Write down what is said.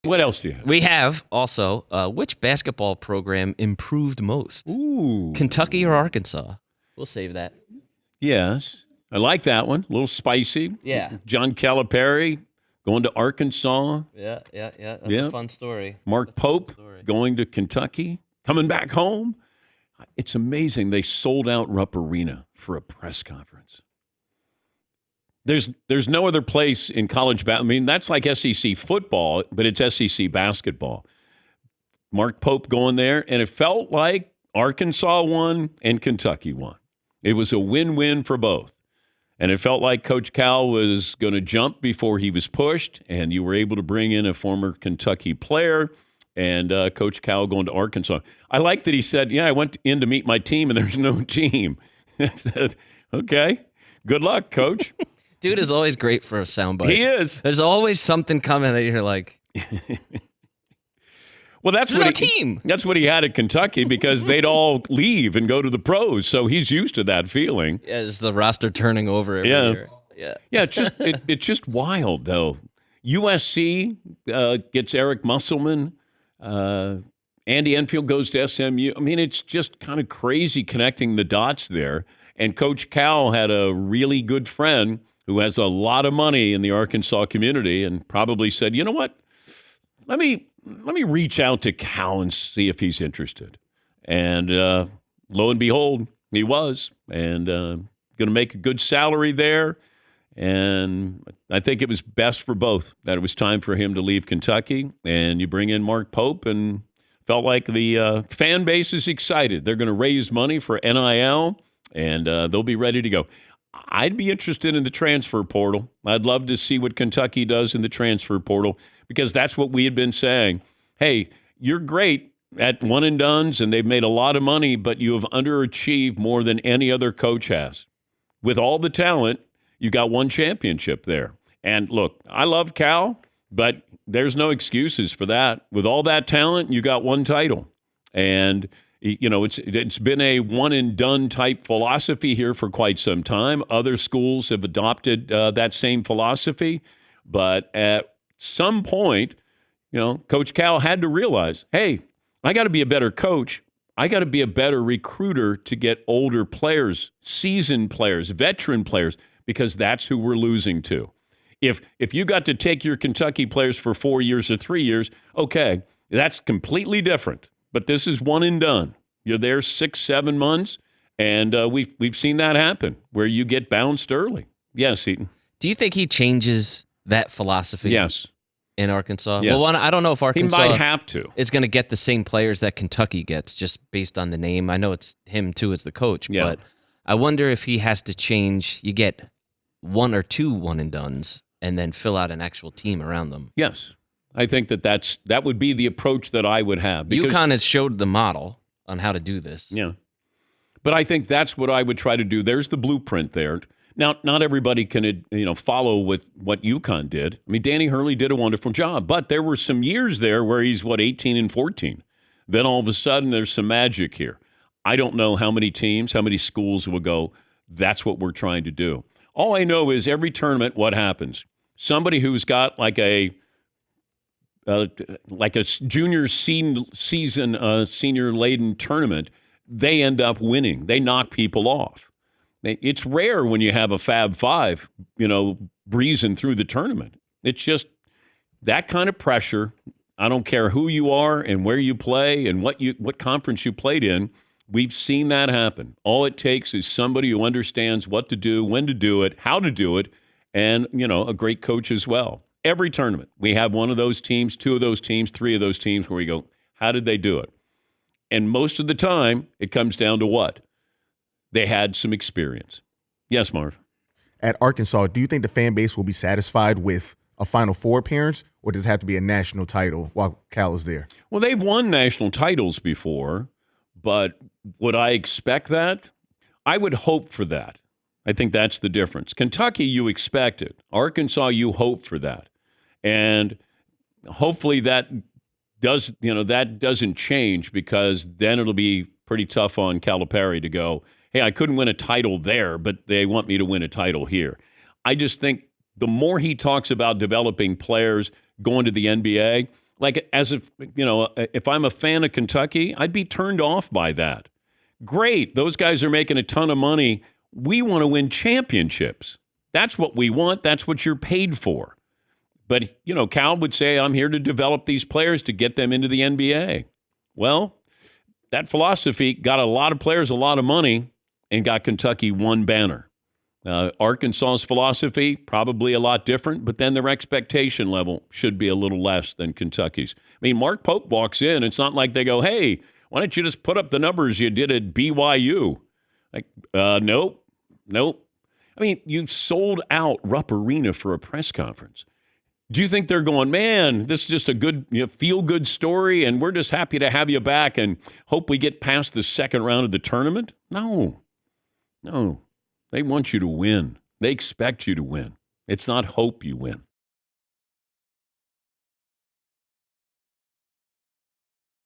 What else do you have? We have also, which basketball program improved most? Ooh. Kentucky or Arkansas? We'll save that. Yes. I like that one. A little spicy. Yeah. John Calipari going to Arkansas. Yeah. That's a fun story. Mark Pope going to Kentucky, coming back home. It's amazing. They sold out Rupp Arena for a press conference. There's no other place in college basketball. I mean, that's like SEC football, but it's SEC basketball. Mark Pope going there, and it felt like Arkansas won and Kentucky won. It was a win-win for both. And it felt like Coach Cal was going to jump before he was pushed, and you were able to bring in a former Kentucky player, and Coach Cal going to Arkansas. I like that he said, I went in to meet my team, and there's no team. I said, okay, good luck, Coach. Dude is always great for a soundbite. He is. There's always something coming that you're like, well, that's what he had at Kentucky because they'd all leave and go to the pros. So he's used to that feeling. Yeah, it's the roster turning over every year. Yeah, it's just wild though. USC gets Eric Musselman. Andy Enfield goes to SMU. I mean, it's just kind of crazy connecting the dots there. And Coach Cal had a really good friend who has a lot of money in the Arkansas community and probably said, you know what, let me reach out to Cal and see if he's interested. And lo and behold, he was. And going to make a good salary there. And I think it was best for both that it was time for him to leave Kentucky. And you bring in Mark Pope and felt like the fan base is excited. They're going to raise money for NIL, and they'll be ready to go. I'd be interested in the transfer portal. I'd love to see what Kentucky does in the transfer portal because that's what we had been saying. Hey, you're great at one and dones, and they've made a lot of money, but you have underachieved more than any other coach has. With all the talent, you got one championship there. And look, I love Cal, but there's no excuses for that. With all that talent, you got one title. And it's been a one-and-done type philosophy here for quite some time. Other schools have adopted that same philosophy. But at some point, Coach Cal had to realize, hey, I got to be a better coach. I got to be a better recruiter to get older players, seasoned players, veteran players, because that's who we're losing to. If you got to take your Kentucky players for 4 years or 3 years, okay, that's completely different. But this is one and done. You're there 6-7 months, and we've seen that happen where you get bounced early. Yes, Eaton. Do you think he changes that philosophy? Yes. In Arkansas? Yes. Well, I don't know if Arkansas he might have to. Is going to get the same players that Kentucky gets just based on the name. I know it's him, too, as the coach, but I wonder if he has to change. You get one or two one-and-dones and then fill out an actual team around them. Yes. I think that would be the approach that I would have. UConn has showed the model on how to do this. Yeah. But I think that's what I would try to do. There's the blueprint there. Now, not everybody can follow with what UConn did. I mean, Danny Hurley did a wonderful job, but there were some years there where he's, 18 and 14. Then all of a sudden there's some magic here. I don't know how many teams, how many schools will go, that's what we're trying to do. All I know is every tournament, what happens? Somebody who's got like a junior season, senior-laden tournament, they end up winning. They knock people off. It's rare when you have a Fab Five, breezing through the tournament. It's just that kind of pressure. I don't care who you are and where you play and what conference you played in. We've seen that happen. All it takes is somebody who understands what to do, when to do it, how to do it, and, a great coach as well. Every tournament, we have one of those teams, two of those teams, three of those teams where we go, how did they do it? And most of the time, it comes down to what? They had some experience. Yes, Marv. At Arkansas, do you think the fan base will be satisfied with a Final Four appearance, or does it have to be a national title while Cal is there? Well, they've won national titles before, but would I expect that? I would hope for that. I think that's the difference. Kentucky, you expect it. Arkansas, you hope for that. And hopefully that doesn't change, because then it'll be pretty tough on Calipari to go, hey, I couldn't win a title there, but they want me to win a title here. I just think the more he talks about developing players, going to the NBA, Like, as if, if I'm a fan of Kentucky, I'd be turned off by that. Great. Those guys are making a ton of money. We want to win championships. That's what we want. That's what you're paid for. But, Cal would say, I'm here to develop these players to get them into the NBA. Well, that philosophy got a lot of players a lot of money and got Kentucky one banner. Arkansas's philosophy, probably a lot different, but then their expectation level should be a little less than Kentucky's. I mean, Mark Pope walks in. It's not like they go, hey, why don't you just put up the numbers you did at BYU? Like, nope. I mean, you sold out Rupp Arena for a press conference. Do you think they're going, man, this is just a good, feel-good story, and we're just happy to have you back and hope we get past the second round of the tournament? No. They want you to win. They expect you to win. It's not hope you win.